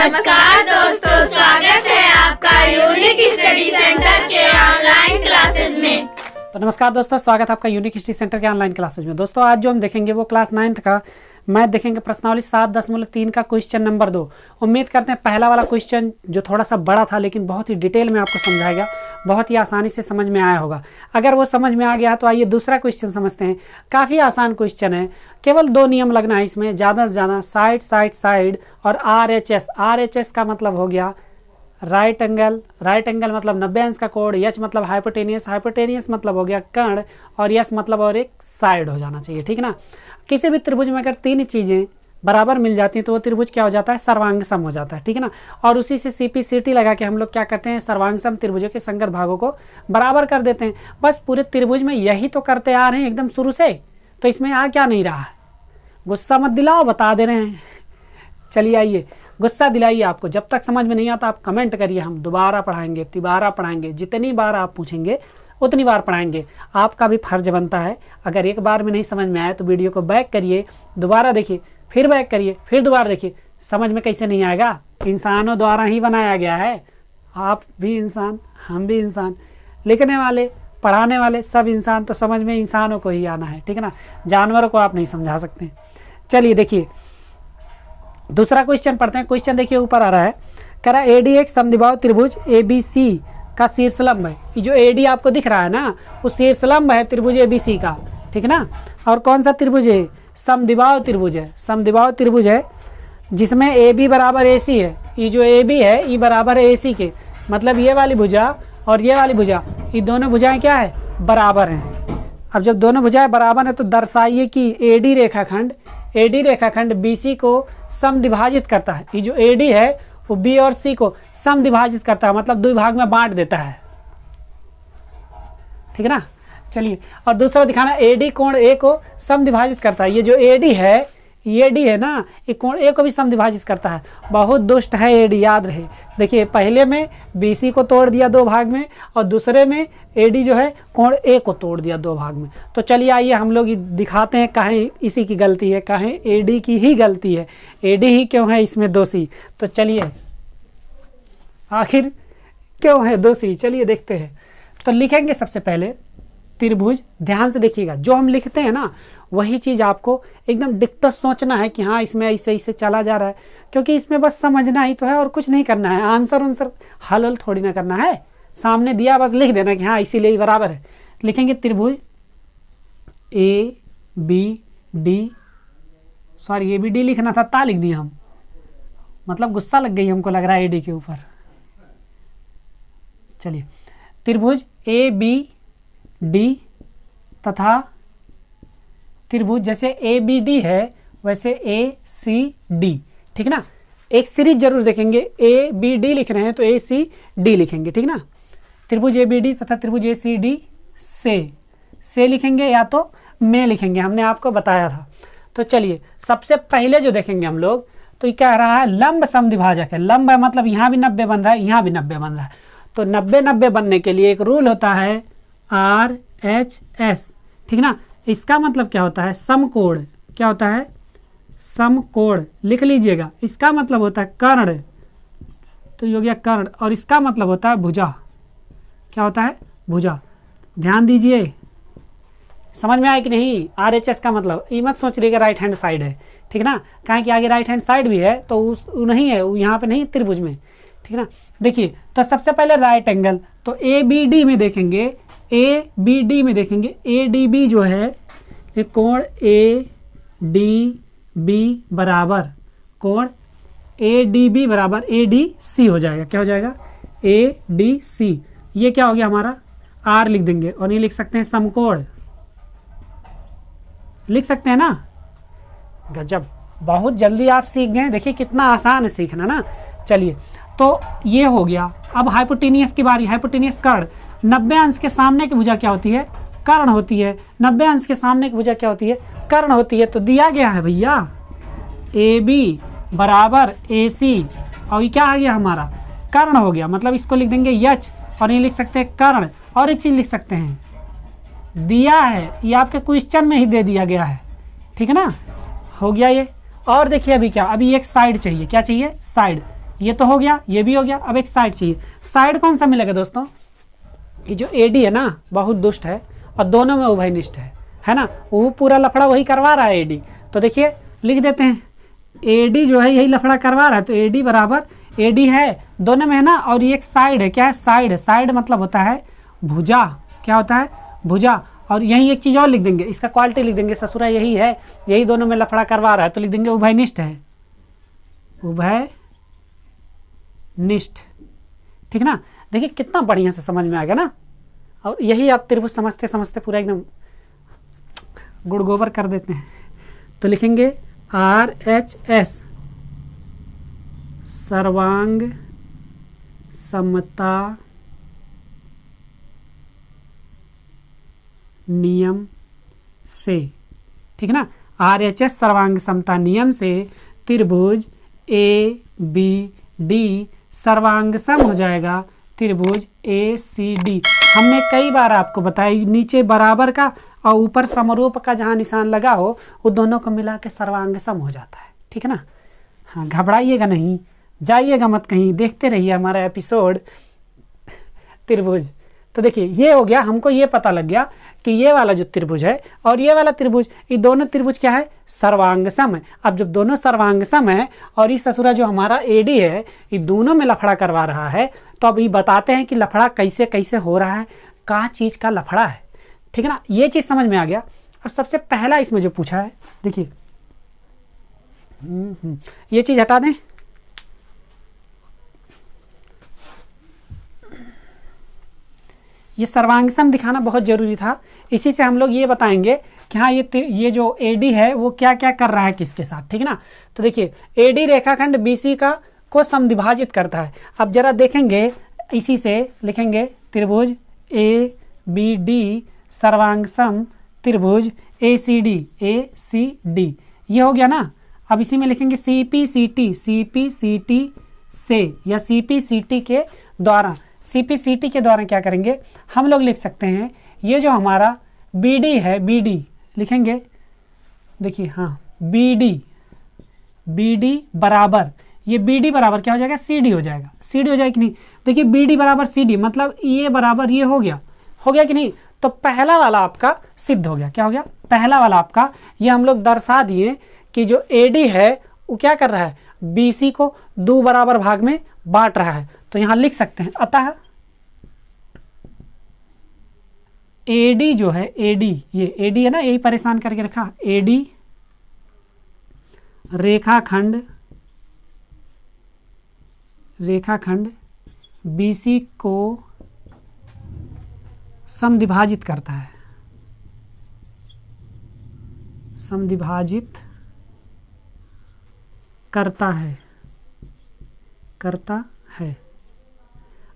नमस्कार दोस्तों, स्वागत है आपका यूनिक स्टडी सेंटर के ऑनलाइन क्लासेस में। तो नमस्कार दोस्तों, स्वागत है आपका यूनिक स्टडी सेंटर के ऑनलाइन क्लासेस में। दोस्तों आज जो हम देखेंगे वो क्लास 9th का मैथ देखेंगे, प्रश्नावली 7.3 का क्वेश्चन नंबर 2। उम्मीद करते हैं पहला वाला क्वेश्चन जो थोड़ा सा बड़ा था लेकिन बहुत ही डिटेल में आपको समझाया गया, बहुत ही आसानी से समझ में आया होगा। अगर वो समझ में आ गया तो आइए दूसरा क्वेश्चन समझते हैं। काफ़ी आसान क्वेश्चन है, केवल 2 नियम लगना है इसमें, ज़्यादा से ज़्यादा साइड साइड साइड और RHS। RHS का मतलब हो गया राइट एंगल, राइट एंगल मतलब 90 अंश का कोण, H मतलब हाइपोटेनियस, हाइपोटेनियस मतलब हो गया कर्ण, और S मतलब और एक साइड हो जाना चाहिए, ठीक ना। किसी भी त्रिभुज में अगर 3 चीज़ें बराबर मिल जाती हैं तो वो त्रिभुज क्या हो जाता है, सर्वांग सम हो जाता है, ठीक है ना। और उसी से CP/CT लगा के हम लोग क्या करते हैं, सर्वांग सम त्रिभुजों के संगत भागों को बराबर कर देते हैं। बस पूरे त्रिभुज में यही तो करते आ रहे हैं एकदम शुरू से, तो इसमें आ क्या नहीं रहा है। गुस्सा मत दिलाओ, बता दे रहे हैं। चलिए आइए, गुस्सा दिलाइए। आपको जब तक समझ में नहीं आता आप कमेंट करिए, हम दोबारा पढ़ाएंगे, तिबारा पढ़ाएंगे, जितनी बार आप पूछेंगे उतनी बार पढ़ाएंगे। आपका भी फर्ज बनता है, अगर एक बार में नहीं समझ में आया तो वीडियो को बैक करिए, दोबारा देखिए, फिर बैक करिए, फिर दोबारा देखिए। समझ में कैसे नहीं आएगा, इंसानों द्वारा ही बनाया गया है। आप भी इंसान, हम भी इंसान, लिखने वाले, पढ़ाने वाले सब इंसान, तो समझ में इंसानों को ही आना है, ठीक है ना। जानवरों को आप नहीं समझा सकते। चलिए देखिए दूसरा क्वेश्चन पढ़ते हैं। क्वेश्चन देखिए ऊपर आ रहा है, कह रहा है AD एक समद्विबाहु त्रिभुज ABC का शीर्षलंब है। ये जो AD आपको दिख रहा है ना, वो शीर्षलंब है त्रिभुज ABC का, ठीक ना। और कौन सा त्रिभुज है, समद्विबाहु त्रिभुज है। समद्विबाहु त्रिभुज है जिसमें AB बराबर AC है। ये जो AB है ये बराबर है AC के, मतलब ये वाली भुजा और ये वाली भुजा, ये दोनों भुजाएं क्या है, बराबर हैं। अब जब दोनों भुजाएं बराबर हैं तो दर्शाइए कि AD रेखाखंड BC को समद्विभाजित करता है। ये जो AD है वो B और C को समद्विभाजित करता है, मतलब 2 भाग में बांट देता है, ठीक है ना। चलिए और दूसरा दिखाना, AD कोण A को समद्विभाजित करता है। ये जो AD है ना, ये कोण A को भी समद्विभाजित करता है। बहुत दुष्ट है AD, याद रहे। देखिए पहले में BC को तोड़ दिया 2 भाग में, और दूसरे में AD जो है कोण A को तोड़ दिया 2 भाग में। तो चलिए आइए हम लोग दिखाते हैं कहाँ इसी की गलती है, कहाँ AD की ही गलती है, AD ही क्यों है इसमें दोषी। तो चलिए आखिर क्यों है दोषी, चलिए देखते हैं। तो लिखेंगे सबसे पहले त्रिभुज, ध्यान से देखिएगा, जो हम लिखते हैं ना वही चीज़ आपको एकदम डिक्टो सोचना है कि हाँ इसमें ऐसे चला जा रहा है, क्योंकि इसमें बस समझना ही तो है और कुछ नहीं करना है। आंसर हल थोड़ी ना करना है, सामने दिया बस लिख देना कि हाँ इसीलिए बराबर है। लिखेंगे त्रिभुज ABD, सॉरी ABD लिखना था, ता लिख दिया हम, मतलब गुस्सा लग गई हमको, लग रहा है AD के ऊपर। चलिए त्रिभुज ABD तथा त्रिभुज जैसे ABD है वैसे ACD, ठीक ना। एक सीरीज जरूर देखेंगे, ABD लिख रहे हैं तो ACD लिखेंगे, ठीक ना। त्रिभुज ABD तथा त्रिभुज ACD से लिखेंगे या तो में लिखेंगे, हमने आपको बताया था। तो चलिए सबसे पहले जो देखेंगे हम लोग, तो ये कह रहा है लंब समद्विभाजक है। लंब है मतलब यहाँ भी 90 बन रहा है, यहाँ भी 90 बन रहा है। तो 90-90 बनने के लिए एक रूल होता है RHS, ठीक ना। इसका मतलब क्या होता है, समकोण। क्या होता है, समकोण, लिख लीजिएगा। इसका मतलब होता है कर्ण, तो ये हो गया कर्ण, और इसका मतलब होता है भुजा। क्या होता है, भुजा। ध्यान दीजिए, समझ में आया कि नहीं। RHS का मतलब ये मत सोच रहिएगा राइट हैंड साइड है, ठीक ना, कहें कि आगे राइट हैंड साइड भी है तो नहीं है, यहाँ पे नहीं त्रिभुज में, ठीक ना। देखिए तो सबसे पहले राइट एंगल, तो ABD में देखेंगे, ABD में देखेंगे ADB जो है ये कोण ADB बराबर, कोण ADB बराबर ADC हो जाएगा। क्या हो जाएगा, ADC। ये क्या हो गया हमारा, R लिख देंगे, और ये लिख सकते हैं समकोण, लिख सकते हैं ना। गजब, बहुत जल्दी आप सीख गए। देखिए कितना आसान है सीखना ना। चलिए तो ये हो गया। अब हाइपोटेनियस की बारी। हाइपोटेनियस कर्ण, 90 अंश के सामने की भुजा क्या होती है, कर्ण होती है। 90 अंश के सामने की भुजा क्या होती है, कर्ण होती है। तो दिया गया है भैया AB बराबर AC, और ये क्या आ गया हमारा, कर्ण हो गया, मतलब इसको लिख देंगे H, और ये लिख सकते हैं कर्ण। और एक चीज़ लिख सकते हैं, दिया है ये आपके क्वेश्चन में ही दे दिया गया है, ठीक है ना। हो गया ये। और देखिए अभी क्या, अभी एक साइड चाहिए। क्या चाहिए, साइड। ये तो हो गया, ये भी हो गया। अब एक साइड चाहिए। साइड कौन सा मिलेगा दोस्तों? ये जो एडी है ना बहुत दुष्ट है और दोनों में उभयनिष्ठ है ना, वो पूरा लफड़ा वही करवा रहा है एडी। तो देखिए लिख देते हैं, एडी जो है यही लफड़ा करवा रहा है, तो एडी बराबर एडी है दोनों में है ना, और ये एक साइड है। क्या है? साइड। साइड मतलब होता है भुजा। क्या होता है? भुजा। और यही एक चीज और लिख देंगे, इसका क्वालिटी लिख देंगे, ससुरा यही है, यही दोनों में लफड़ा करवा रहा है, तो लिख देंगे उभयनिष्ठ है, उभयनिष्ठ। ठीक ना? देखिए कितना बढ़िया से समझ में आ गया ना। और यही आप त्रिभुज समझते समझते पूरा एकदम गुड़ गोबर कर देते हैं। तो लिखेंगे RHS सर्वांग समता नियम से। ठीक ना? RHS सर्वांग समता नियम से त्रिभुज ABD सर्वांग सम हो जाएगा त्रिभुज ACD। हमने कई बार आपको बताया, नीचे बराबर का और ऊपर समरूप का जहाँ निशान लगा हो वो दोनों को मिला के सर्वांग सम हो जाता है। ठीक है ना? हाँ, घबराइएगा नहीं, जाइएगा मत कहीं, देखते रहिए हमारा एपिसोड त्रिभुज। तो देखिए ये हो गया, हमको ये पता लग गया कि ये वाला जो त्रिभुज है और ये वाला त्रिभुज, ये दोनों त्रिभुज क्या है? सर्वांग सम है। अब जब दोनों सर्वांग सम है और इस ससुरा जो हमारा एडी है ये दोनों में लफड़ा करवा रहा है, तो अब ये बताते हैं कि लफड़ा कैसे कैसे हो रहा है, क्या चीज का लफड़ा है। ठीक है ना? ये चीज समझ में आ गया। और सबसे पहला इसमें जो पूछा है, देखिए ये चीज हटा दें। ये सर्वांगसम दिखाना बहुत जरूरी था। इसी से हम लोग ये बताएंगे कि हाँ ये जो एडी है वो क्या क्या कर रहा है किसके साथ। ठीक है ना? तो देखिए एडी रेखाखंड BC का को समद्विभाजित करता है। अब जरा देखेंगे, इसी से लिखेंगे त्रिभुज ABD सर्वांगसम त्रिभुज ACD। ये हो गया ना। अब इसी में लिखेंगे CPCT से या CPCT के द्वारा। CPCT के द्वारा क्या करेंगे हम लोग? लिख सकते हैं ये जो हमारा BD है, BD लिखेंगे, देखिए हाँ BD बराबर, ये BD बराबर क्या हो जाएगा? CD हो जाएगा। CD हो जाएगा कि नहीं? देखिए BD बराबर CD मतलब ये बराबर ये हो गया कि नहीं? तो पहला वाला आपका सिद्ध हो गया। क्या हो गया? पहला वाला आपका, ये हम लोग दर्शा दिए कि जो AD है वो क्या कर रहा है? BC को दो बराबर भाग में बांट रहा है। तो यहां लिख सकते हैं, अतः AD जो है, AD ये AD है ना, यही परेशान करके रखा, AD रेखाखंड BC को समद्विभाजित करता है, समद्विभाजित करता है।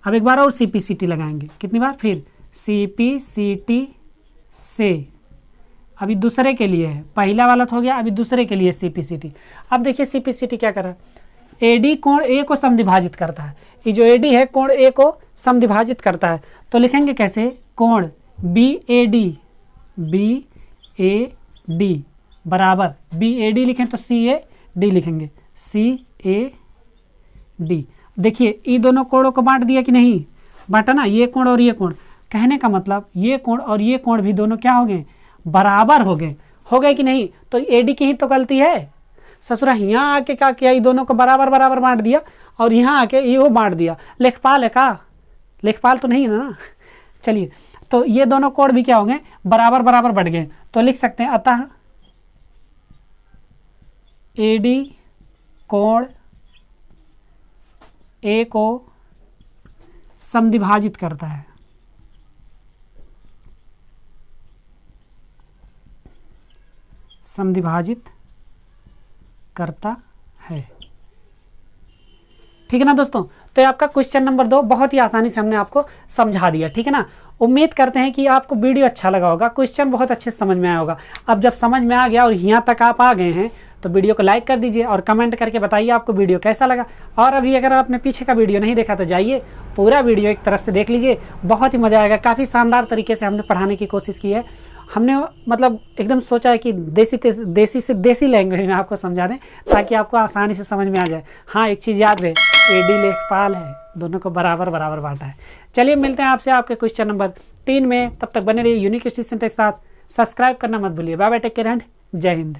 अब एक बार और CPCT लगाएंगे, कितनी बार? फिर CPCT से। अभी दूसरे के लिए है, पहला वाला तो हो गया, अभी दूसरे के लिए CPCT। अब देखिए CPCT क्या कर रहा है? AD कोण A को समद्विभाजित करता है। ये जो AD है कोण A को समद्विभाजित करता है। तो लिखेंगे कैसे? कोण BAD बराबर BAD लिखें तो CAD लिखेंगे, CAD। देखिए ये दोनों कोणों को बांट दिया कि नहीं? बांटा ना, ये कोण और ये कोण। कहने का मतलब ये कोण और ये कोण भी दोनों क्या हो गए? बराबर हो गए कि नहीं? तो AD की ही तो गलती है। ससुरा यहाँ आके क्या किया? ये दोनों को बराबर बराबर बांट दिया और यहाँ आके ये वो बांट दिया। लेखपाल है का? लेखपाल तो नहीं है ना। चलिए, तो ये दोनों कोण भी क्या हो गए? बराबर बराबर बढ़ गए। तो लिख सकते हैं अतः AD कोण A को समद्विभाजित करता है। समद्विभाजित करता है। ठीक है ना दोस्तों? तो ये आपका क्वेश्चन नंबर 2 बहुत ही आसानी से हमने आपको समझा दिया। ठीक है ना? उम्मीद करते हैं कि आपको वीडियो अच्छा लगा होगा, क्वेश्चन बहुत अच्छे से समझ में आया होगा। अब जब समझ में आ गया और यहाँ तक आप आ गए हैं तो वीडियो को लाइक कर दीजिए और कमेंट करके बताइए आपको वीडियो कैसा लगा। और अभी अगर आपने पीछे का वीडियो नहीं देखा तो जाइए, पूरा वीडियो एक तरफ से देख लीजिए, बहुत ही मज़ा आएगा। काफ़ी शानदार तरीके से हमने पढ़ाने की कोशिश की है। हमने मतलब एकदम सोचा है कि देसी से देसी लैंग्वेज में आपको समझा दें ताकि आपको आसानी से समझ में आ जाए। हाँ, एक चीज़ याद रहे, AD लेखपाल है, दोनों को बराबर बराबर बांटा है। चलिए मिलते हैं आपसे आपके क्वेश्चन नंबर 3 में, तब तक बने रहिए यूनिक हिस्ट्री सेंटर के साथ। सब्सक्राइब करना मत भूलिए। Bye bye, take care and जय हिंद।